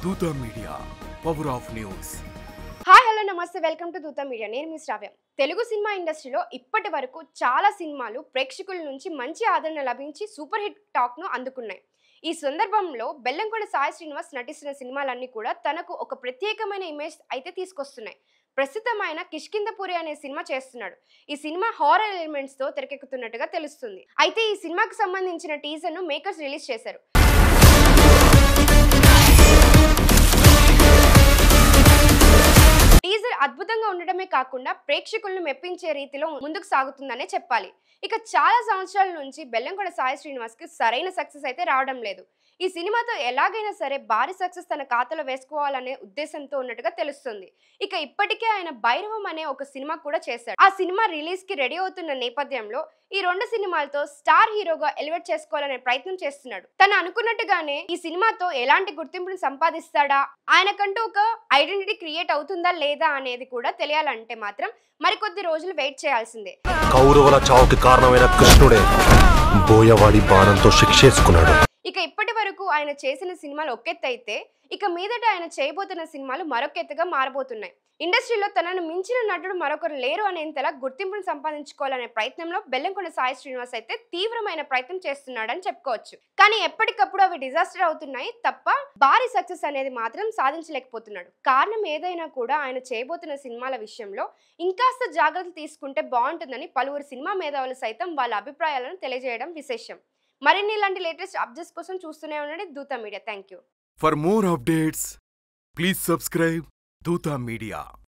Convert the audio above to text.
దూత media power of news. Hi hello నమస్తే, welcome to దూత మీడియా. నేను మీ శ్రావ్య. తెలుగు సినిమా ఇండస్ట్రీలో ఇప్పటి వరకు చాలా సినిమాలు ప్రేక్షకుల నుంచి మంచి ఆదరణ లభించి సూపర్ హిట్ టాక్ను అందుకున్నాయి. ఈ సందర్భంలో బెల్లంకొండ సాయి శ్రీనివాస్ నటిస్తున్న సినిమాలన్నీ కూడా తనకు ఒక ప్రత్యేకమైన ఇమేజ్ అయితే తీసుకొస్తున్నాయి. ప్రస్తుతం ఆయన కిష్కింధపురి అనే సినిమా చేస్తున్నాడు. ఈ సినిమా హారర్ ఎలిమెంట్స్ తో తెరకెక్కుతున్నట్టుగా తెలుస్తుంది. అయితే ఈ సినిమాకు సంబంధించిన టీజర్ ను మేకర్స్ రిలీజ్ చేశారు. టీజర్ అద్భుతంగా ఉండడమే కాకుండా ప్రేక్షకులను మెప్పించే రీతిలో ముందుకు సాగుతుందనే చెప్పాలి. ఇక చాలా సంవత్సరాల నుంచి బెల్లంకొండ సాయి శ్రీనివాస్ కి సరైన సక్సెస్ అయితే రావడం లేదు. ఈ సినిమాతో ఎలాగైనా సరే భారీ సక్సెస్ తన ఖాతాలో వేసుకోవాలనే ఉద్దేశంతో ఉన్నట్టుగా తెలుస్తుంది. ఇక ఇప్పటికే ఆయన భైరవం అనే ఒక సినిమా కూడా చేశాడు. ఆ సినిమా రిలీజ్ కి రెడీ అవుతున్న నేపథ్యంలో ఈ రెండు సినిమాలతో స్టార్ హీరోగా ఎలివేట్ చేసుకోవాలనే ప్రయత్నం చేస్తున్నాడు. తను అనుకున్నట్టుగానే ఈ సినిమాతో ఎలాంటి గుర్తింపును సంపాదిస్తాడా, ఆయనకంటూ ఒక ఐడెంటిటీ క్రియేట్ అవుతుందా లేదా అనేది కూడా తెలియాలంటే మాత్రం మరికొద్ది రోజులు వెయిట్ చేయాల్సిందే. కౌరవుల చావుకి కారణమైన కృష్ణుడే బోయవాడి బాణంతో శిక్షేసుకున్నాడు. ఇక ఇప్పటి వరకు ఆయన చేసిన సినిమాలు ఒకెత్తు అయితే ఇక మీదట ఆయన చేయబోతున్న సినిమాలు మరొకెత్తుగా మారబోతున్నాయి. ఇండస్ట్రీలో తనను మించిన నటుడు మరొకరు లేరు అనేంతలా గుర్తింపును సంపాదించుకోవాలనే ప్రయత్నంలో బెల్లంకొండ సాయి శ్రీనివాస్ అయితే తీవ్రమైన ప్రయత్నం చేస్తున్నాడని చెప్పుకోవచ్చు. కానీ ఎప్పటికప్పుడు అవి డిజాస్టర్ అవుతున్నాయి తప్ప భారీ సక్సెస్ అనేది మాత్రం సాధించలేకపోతున్నాడు. కారణం ఏదైనా కూడా ఆయన చేయబోతున్న సినిమాల విషయంలో ఇంకాస్త జాగ్రత్తలు తీసుకుంటే బాగుంటుందని పలువురు సినిమా మేధావులు సైతం వాళ్ళ అభిప్రాయాలను తెలియజేయడం విశేషం. మరిన్ని ఇలాంటి లేటెస్ట్ అప్డేట్స్ కోసం చూస్తూనే ఉండండి దూత media. Thank you. For more updates please subscribe దూత మీడియా.